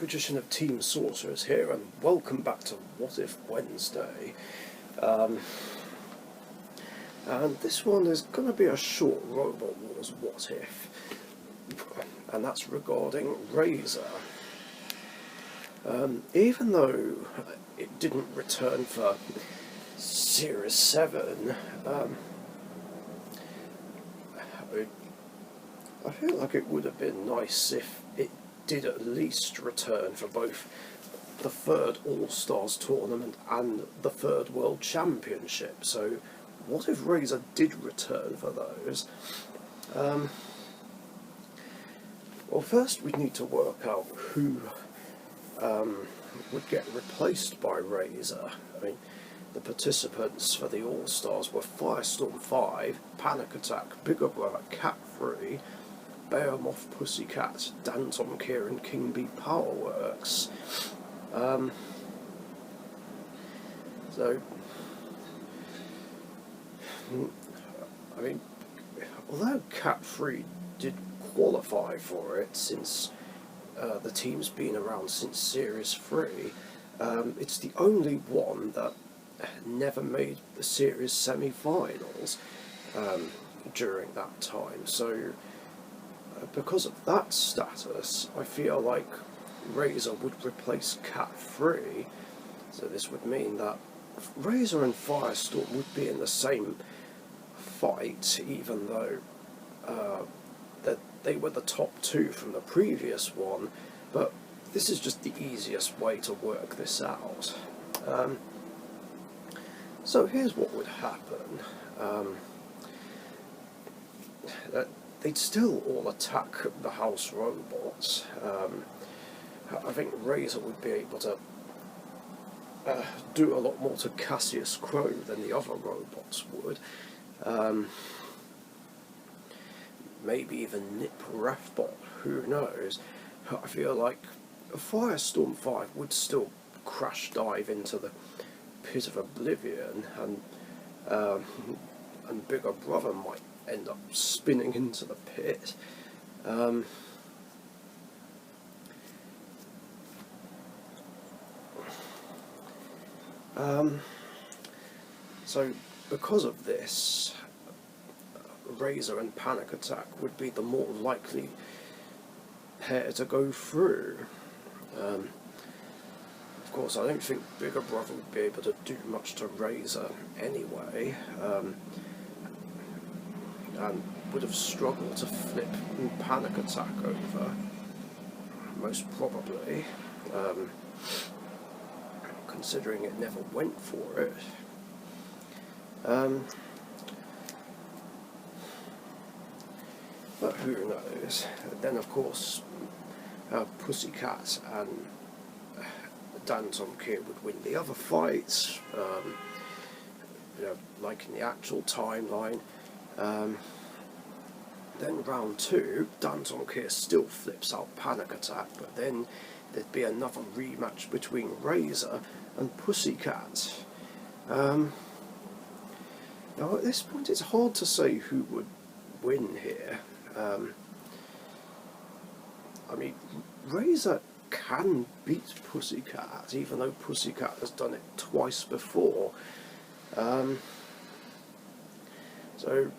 edition of Team Sorcerers here, and welcome back to What If Wednesday. And this one is going to be a short Robot Wars What If, and that's regarding Razer. Even though it didn't return for Series 7, I feel like it would have been nice if it did at least return for both the third All-Stars tournament and the third World Championship. So what if Razer did return for those? Well, first we'd need to work out who would get replaced by Razer. I mean, the participants for the All-Stars were Firestorm 5, Panic Attack, Bigger Brother, Cat 3, Behemoth, Pussycat, Danton Kier and King Bee Powerworks. So, I mean, although Cat 3 did qualify for it since the team's been around since Series 3, it's the only one that never made the Series semi-finals during that time. So, because of that status, I feel like Razer would replace Cat 3. So this would mean that Razer and Firestorm would be in the same fight, even though that they were the top two from the previous one. But this is just the easiest way to work this out. So here's what would happen. They'd still all attack the house robots. I think Razer would be able to do a lot more to Cassius Crow than the other robots would. Maybe even nip Refbot, who knows. I feel like Firestorm 5 would still crash dive into the pit of oblivion, and Bigger Brother might end up spinning into the pit. So because of this, Razer and Panic Attack would be the more likely pair to go through. Of course, I don't think Bigger Brother would be able to do much to Razer anyway, and would have struggled to flip Panic Attack over, most probably, considering it never went for it. But who knows? Then, of course, Pussycat and Danton Kier would win the other fights, like in the actual timeline. Then round 2, Danton Kier still flips out Panic Attack, but then there'd be another rematch between Razer and Pussycat. Now at this point it's hard to say who would win here. I mean, Razer can beat Pussycat, even though Pussycat has done it twice before. So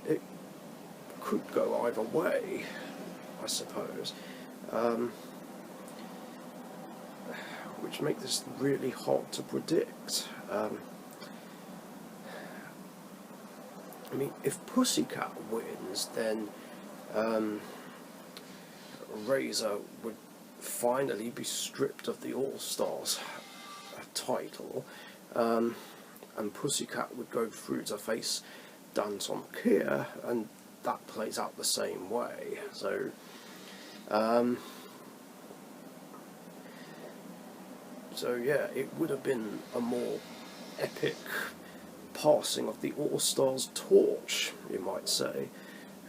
it could go either way, I suppose, which makes this really hard to predict. I mean, if Pussycat wins, then Razer would finally be stripped of the All-Stars title, and Pussycat would go through to face Danton Kier, and that plays out the same way. So, yeah, it would have been a more epic passing of the All-Stars torch, you might say.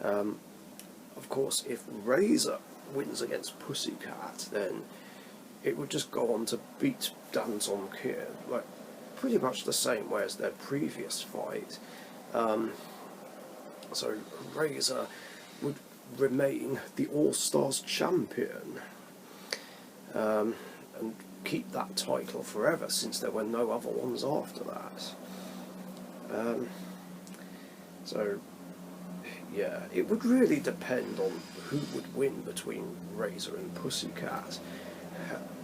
Of course, if Razer wins against Pussycat, then it would just go on to beat Danton Kier, like pretty much the same way as their previous fight. So Razer would remain the All-Stars champion. and keep that title forever, since there were no other ones after that. So yeah, it would really depend on who would win between Razer and Pussycat.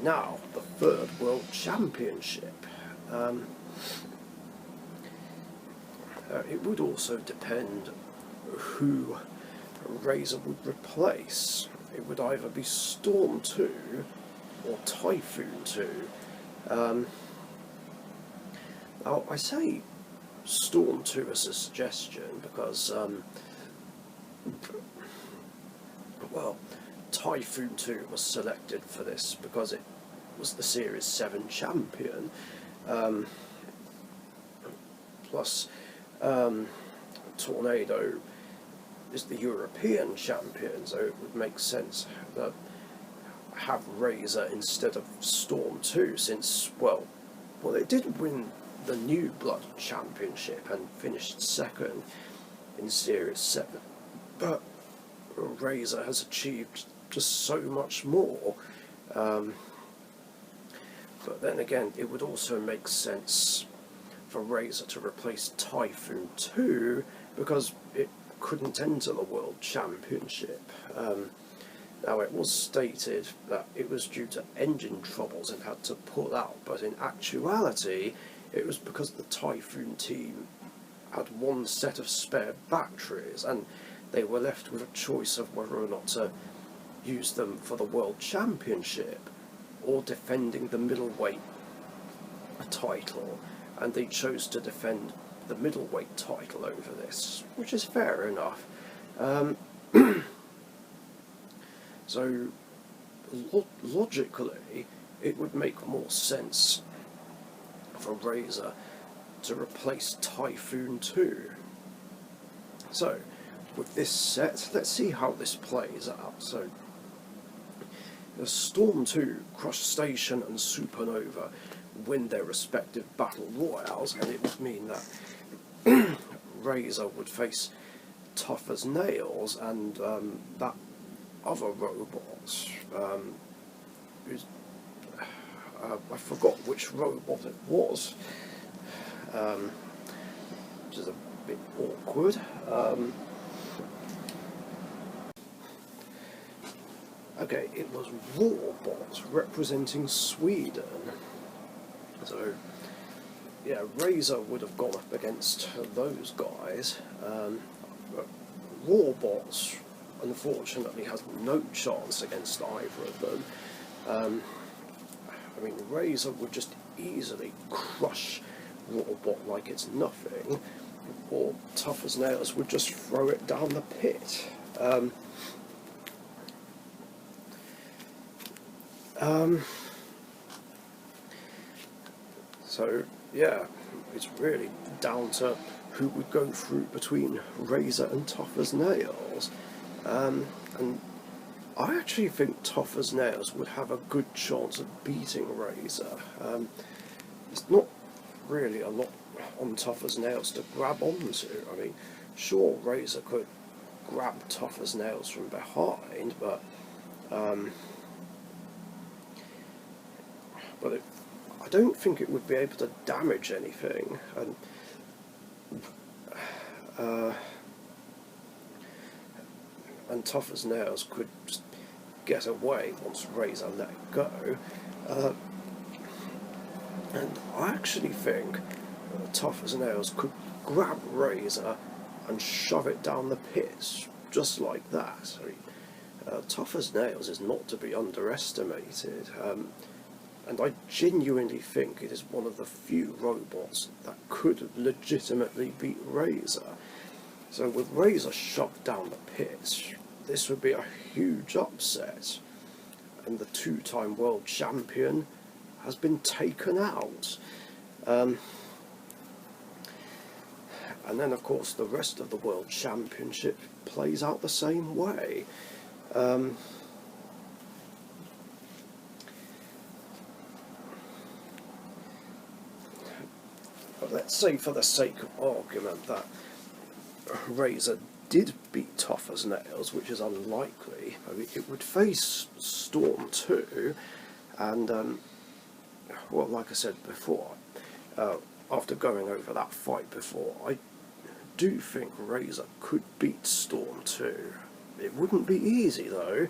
Now, the third World Championship. It would also depend who Razer would replace. It would either be Storm 2 or Typhoon 2. Now, I say Storm 2 as a suggestion because, well, Typhoon 2 was selected for this because it was the Series 7 champion. Plus, Tornado is the European champion, so it would make sense that have Razer instead of Storm 2, since, well, it did win the New Blood Championship and finished second in Series 7, but Razer has achieved just so much more. But then again, it would also make sense for Razer to replace Typhoon 2 because it couldn't enter the World Championship. Now, it was stated that it was due to engine troubles and had to pull out, but in actuality it was because the Typhoon team had one set of spare batteries and they were left with a choice of whether or not to use them for the World Championship or defending the middleweight title, and they chose to defend the middleweight title over this, which is fair enough. So logically it would make more sense for Razer to replace Typhoon 2. So with this set, let's see how this plays out. So the Storm 2, Crush Station and Supernova win their respective battle royales, and it would mean that Razer would face Tough as Nails and that other robot, who's, I forgot which robot it was, which is a bit awkward. Okay, it was Warbot representing Sweden. So yeah, Razer would have gone up against those guys. But Warbot unfortunately has no chance against either of them. I mean, Razer would just easily crush Warbot like it's nothing, or Tough as Nails would just throw it down the pit. So yeah, it's really down to who would go through between Razer and Tough as Nails. And I actually think Tough as Nails would have a good chance of beating Razer. There's not really a lot on Tough as Nails to grab onto. I mean, sure, Razer could grab Tough as Nails from behind, but I don't think it would be able to damage anything. And Tough as Nails could just get away once Razer let it go. And I actually think Tough as Nails could grab Razer and shove it down the pit, just like that. I mean, Tough as Nails is not to be underestimated. And I genuinely think it is one of the few robots that could legitimately beat Razer. So with Razer shoved down the pit, this would be a huge upset, and the two-time world champion has been taken out. And then of course the rest of the world championship plays out the same way. But let's say, for the sake of argument, that Razer did beat Tough as Nails, which is unlikely. I mean, it would face Storm 2, And well, like I said before, after going over that fight before, I do think Razer could beat Storm 2. It wouldn't be easy though,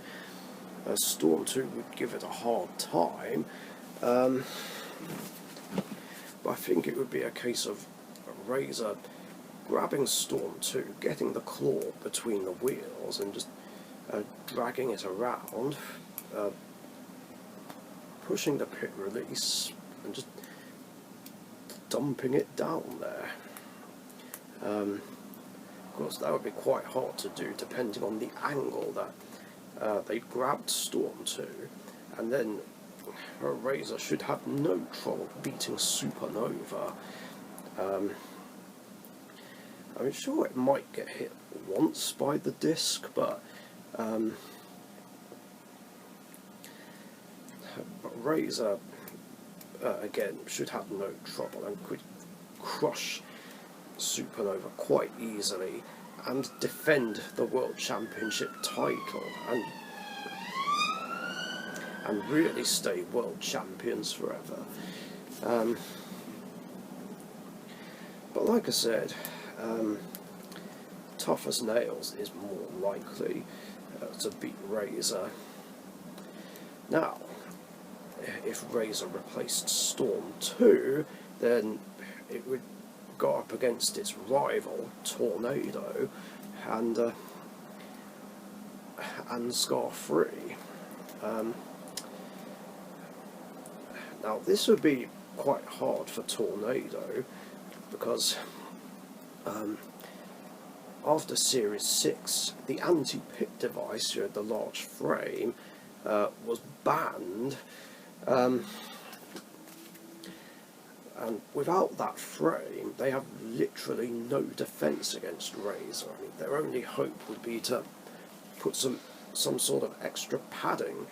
as Storm 2 would give it a hard time, but I think it would be a case of Razer grabbing Storm 2, getting the claw between the wheels and just dragging it around, pushing the pit release and just dumping it down there. Of course, that would be quite hard to do depending on the angle that they grabbed Storm 2, and then Razer should have no trouble beating Supernova. I mean, sure, it might get hit once by the disc, but Razer, again, should have no trouble and could crush Supernova quite easily and defend the World Championship title and really stay world champions forever. But like I said, Tough as Nails is more likely to beat Razer. Now, if Razer replaced Storm 2, then it would go up against its rival, Tornado, and Scar 3. Now, this would be quite hard for Tornado, because after Series 6, the anti-pit device, the large frame, was banned, and without that frame, they have literally no defence against Razer. I mean, their only hope would be to put some sort of extra padding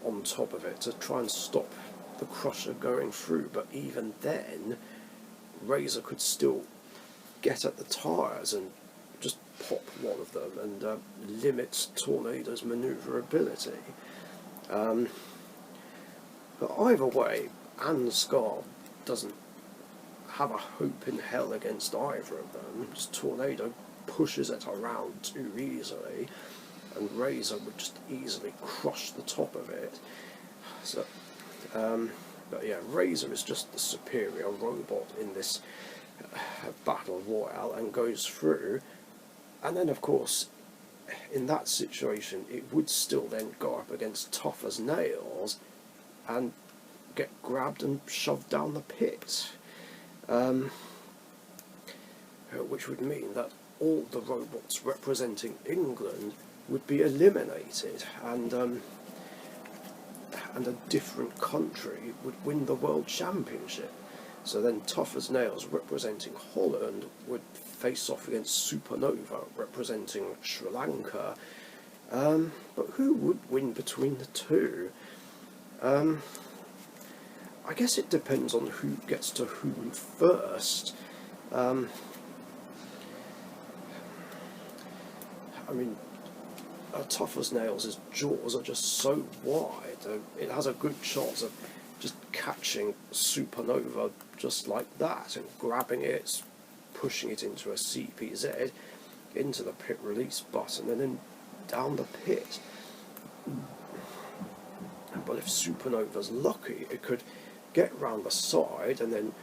on top of it to try and stop the crusher going through, but even then, Razer could still get at the tyres and just pop one of them and limit Tornado's manoeuvrability. But either way, Scar doesn't have a hope in hell against either of them. Just Tornado pushes it around too easily, and Razer would just easily crush the top of it. So, but yeah, Razer is just the superior robot in this battle royale and goes through. And then, of course, in that situation, it would still then go up against Tough as Nails and get grabbed and shoved down the pit, which would mean that all the robots representing England would be eliminated, and a different country would win the World Championship. So then Tough as Nails, representing Holland, would face off against Supernova, representing Sri Lanka. But who would win between the two? I guess it depends on who gets to whom first. I mean, Tough as Nails' jaws are just so wide. It has a good chance of just catching Supernova just like that and grabbing it, pushing it into a CPZ, into the pit release button, and then down the pit. But if Supernova's lucky, it could get round the side and then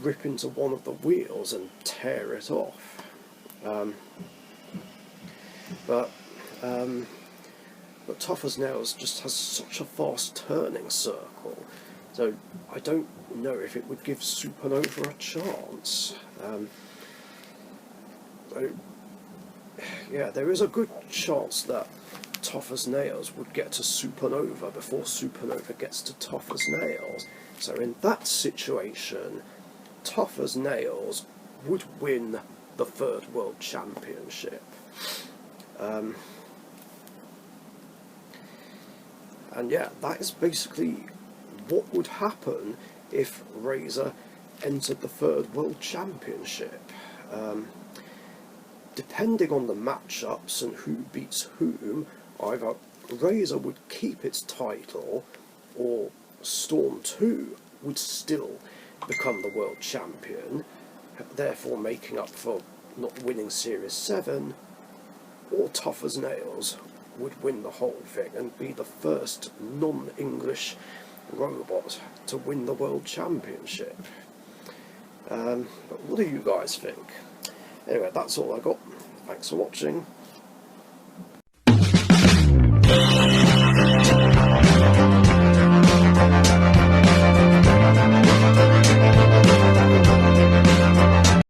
rip into one of the wheels and tear it off. But Tough as Nails just has such a fast turning circle, so I don't know if it would give Supernova a chance. So, yeah, there is a good chance that Tough as Nails would get to Supernova before Supernova gets to Tough as Nails. So in that situation, Tough as Nails would win the third World Championship. And yeah, that is basically what would happen if Razer entered the third World Championship. Depending on the matchups and who beats whom, either Razer would keep its title, or Storm 2 would still become the world champion, therefore making up for not winning Series 7, or Tough as Nails would win the whole thing and be the first non-English robot to win the world championship. But what do you guys think? Anyway, that's all I got. Thanks for watching.